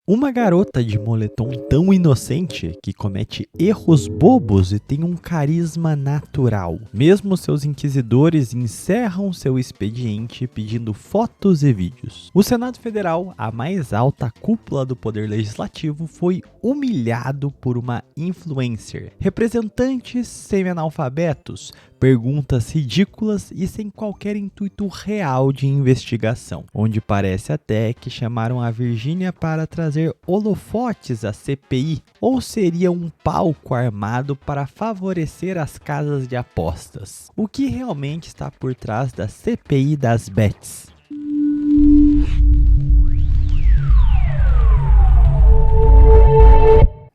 Uma garota de moletom tão inocente que comete erros bobos e tem um carisma natural. Mesmo seus inquisidores encerram seu expediente pedindo fotos e vídeos. O Senado Federal, a mais alta cúpula do poder legislativo, foi humilhado por uma influencer. Representantes semi-analfabetos, perguntas ridículas e sem qualquer intuito real de investigação, onde parece até que chamaram a Virgínia para trazer holofotes à CPI, ou seria um palco armado para favorecer as casas de apostas. O que realmente está por trás da CPI das bets?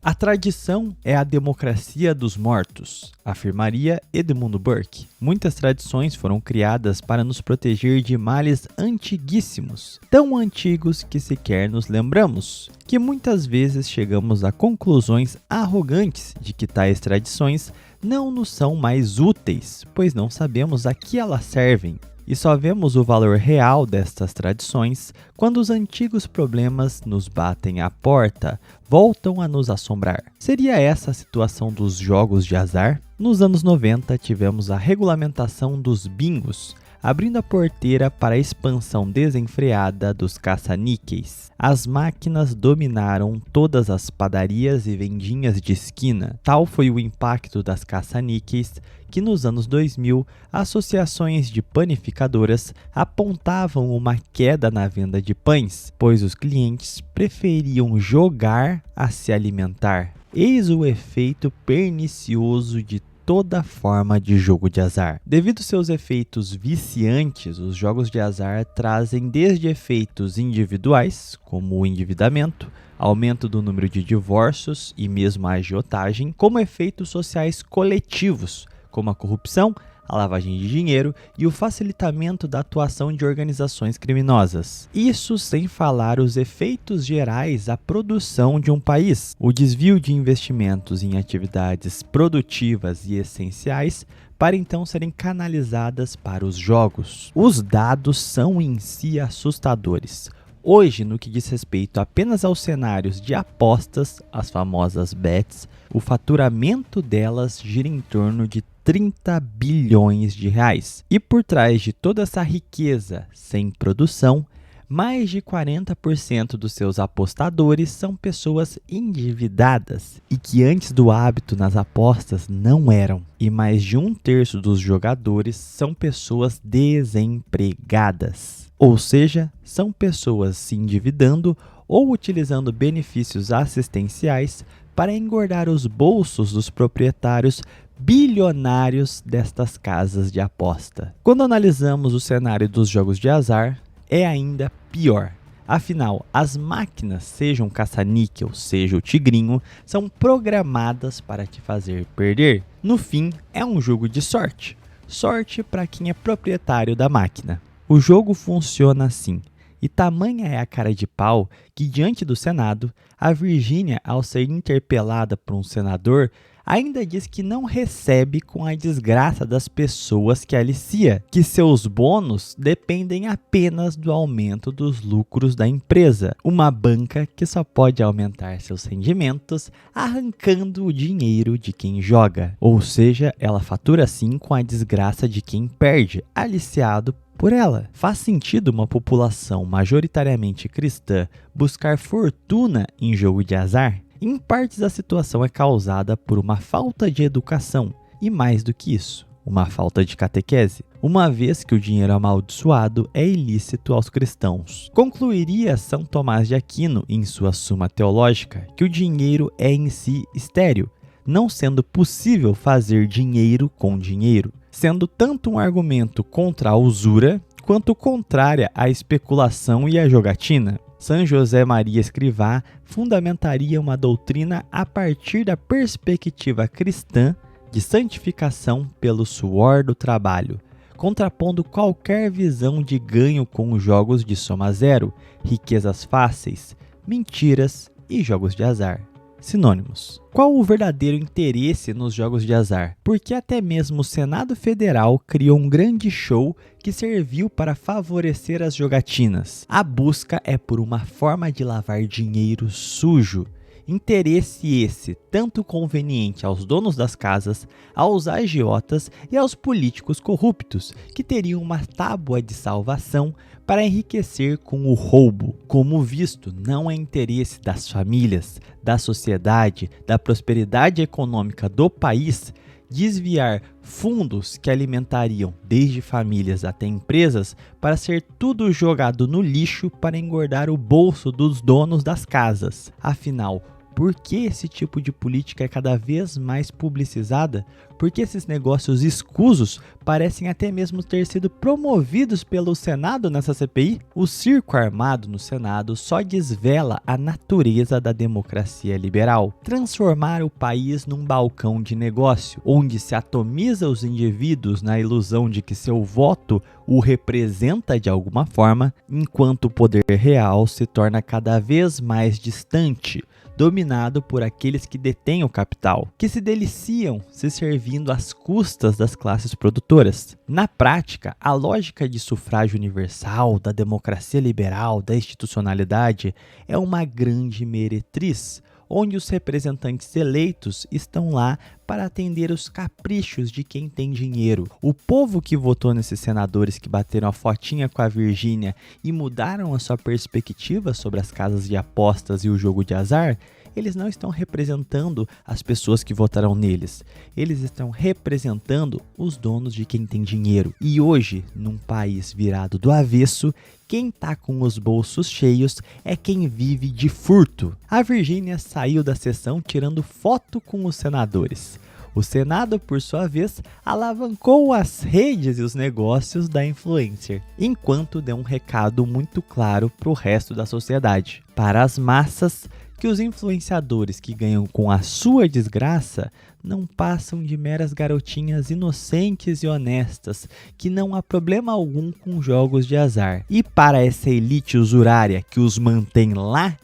A tradição é a democracia dos mortos, afirmaria Edmund Burke. Muitas tradições foram criadas para nos proteger de males antiguíssimos, tão antigos que sequer nos lembramos, que muitas vezes chegamos a conclusões arrogantes de que tais tradições não nos são mais úteis, pois não sabemos a que elas servem. E só vemos o valor real destas tradições quando os antigos problemas nos batem à porta, voltam a nos assombrar. Seria essa a situação dos jogos de azar? Nos anos 90 tivemos a regulamentação dos bingos, abrindo a porteira para a expansão desenfreada dos caça-níqueis. As máquinas dominaram todas as padarias e vendinhas de esquina. Tal foi o impacto das caça-níqueis que nos anos 2000, associações de panificadoras apontavam uma queda na venda de pães, pois os clientes preferiam jogar a se alimentar. Eis o efeito pernicioso de toda forma de jogo de azar. Devido seus efeitos viciantes, os jogos de azar trazem desde efeitos individuais, como o endividamento, aumento do número de divórcios e mesmo a agiotagem, como efeitos sociais coletivos, como a corrupção, a lavagem de dinheiro e o facilitamento da atuação de organizações criminosas. Isso sem falar os efeitos gerais à produção de um país, o desvio de investimentos em atividades produtivas e essenciais para então serem canalizadas para os jogos. Os dados são em si assustadores. Hoje, no que diz respeito apenas aos cenários de apostas, as famosas bets, o faturamento delas gira em torno de 30 bilhões de reais. E por trás de toda essa riqueza sem produção, mais de 40% dos seus apostadores são pessoas endividadas e que antes do hábito nas apostas não eram. E mais de 1/3 dos jogadores são pessoas desempregadas. Ou seja, são pessoas se endividando ou utilizando benefícios assistenciais para engordar os bolsos dos proprietários bilionários destas casas de aposta. Quando analisamos o cenário dos jogos de azar, é ainda pior. Afinal, as máquinas, seja um caça-níquel, seja o tigrinho, são programadas para te fazer perder. No fim, é um jogo de sorte. Sorte para quem é proprietário da máquina. O jogo funciona assim. E tamanha é a cara de pau que, diante do Senado, a Virgínia, ao ser interpelada por um senador, ainda diz que não recebe com a desgraça das pessoas que alicia, que seus bônus dependem apenas do aumento dos lucros da empresa, uma banca que só pode aumentar seus rendimentos arrancando o dinheiro de quem joga. Ou seja, ela fatura sim com a desgraça de quem perde, aliciado por ela. Faz sentido uma população majoritariamente cristã buscar fortuna em jogo de azar? Em partes a situação é causada por uma falta de educação e, mais do que isso, uma falta de catequese, uma vez que o dinheiro amaldiçoado é ilícito aos cristãos. Concluiria São Tomás de Aquino em sua Suma Teológica que o dinheiro é em si estéril, não sendo possível fazer dinheiro com dinheiro, sendo tanto um argumento contra a usura quanto contrária à especulação e à jogatina. São José Maria Escrivá fundamentaria uma doutrina a partir da perspectiva cristã de santificação pelo suor do trabalho, contrapondo qualquer visão de ganho com os jogos de soma zero, riquezas fáceis, mentiras e jogos de azar. sinônimos. Qual o verdadeiro interesse nos jogos de azar? Porque até mesmo o Senado Federal criou um grande show que serviu para favorecer as jogatinas. A busca é por uma forma de lavar dinheiro sujo. Interesse esse tanto conveniente aos donos das casas, aos agiotas e aos políticos corruptos, que teriam uma tábua de salvação para enriquecer com o roubo. Como visto, não é interesse das famílias, da sociedade, da prosperidade econômica do país desviar fundos que alimentariam desde famílias até empresas para ser tudo jogado no lixo para engordar o bolso dos donos das casas. Afinal, por que esse tipo de política é cada vez mais publicizada? Porque esses negócios escusos parecem até mesmo ter sido promovidos pelo Senado nessa CPI? O circo armado no Senado só desvela a natureza da democracia liberal. Transformar o país num balcão de negócio, onde se atomiza os indivíduos na ilusão de que seu voto o representa de alguma forma, enquanto o poder real se torna cada vez mais distante, dominado por aqueles que detêm o capital, que se deliciam se servindo às custas das classes produtoras. Na prática, a lógica de sufrágio universal, da democracia liberal, da institucionalidade, é uma grande meretriz, onde os representantes eleitos estão lá para atender os caprichos de quem tem dinheiro. O povo que votou nesses senadores que bateram a fotinha com a Virgínia e mudaram a sua perspectiva sobre as casas de apostas e o jogo de azar, eles não estão representando as pessoas que votaram neles. Eles estão representando os donos de quem tem dinheiro. E hoje, num país virado do avesso, quem tá com os bolsos cheios é quem vive de furto. A Virgínia saiu da sessão tirando foto com os senadores. O Senado, por sua vez, alavancou as redes e os negócios da influencer, enquanto deu um recado muito claro para o resto da sociedade. Para as massas, que os influenciadores que ganham com a sua desgraça não passam de meras garotinhas inocentes e honestas, que não há problema algum com jogos de azar. E para essa elite usurária que os mantém lá,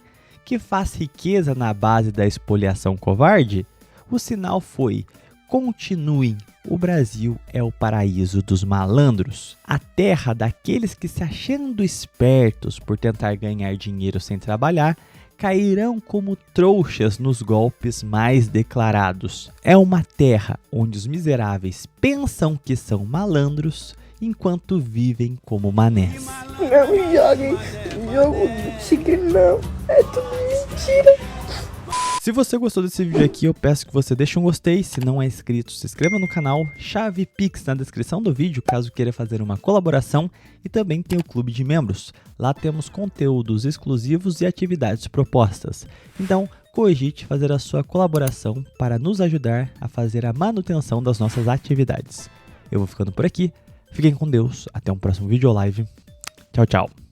que faz riqueza na base da espoliação covarde, o sinal foi: continuem, o Brasil é o paraíso dos malandros, a terra daqueles que, se achando espertos por tentar ganhar dinheiro sem trabalhar, cairão como trouxas nos golpes mais declarados. É uma terra onde os miseráveis pensam que são malandros, enquanto vivem como manés. Não joguem jogo do tigre não, é tudo mentira. Se você gostou desse vídeo aqui, eu peço que você deixe um gostei. Se não é inscrito, se inscreva no canal. Chave Pix na descrição do vídeo, caso queira fazer uma colaboração. E também tem o clube de membros. Lá temos conteúdos exclusivos e atividades propostas. Então, cogite fazer a sua colaboração para nos ajudar a fazer a manutenção das nossas atividades. Eu vou ficando por aqui. Fiquem com Deus. Até um próximo vídeo ou live. Tchau, tchau.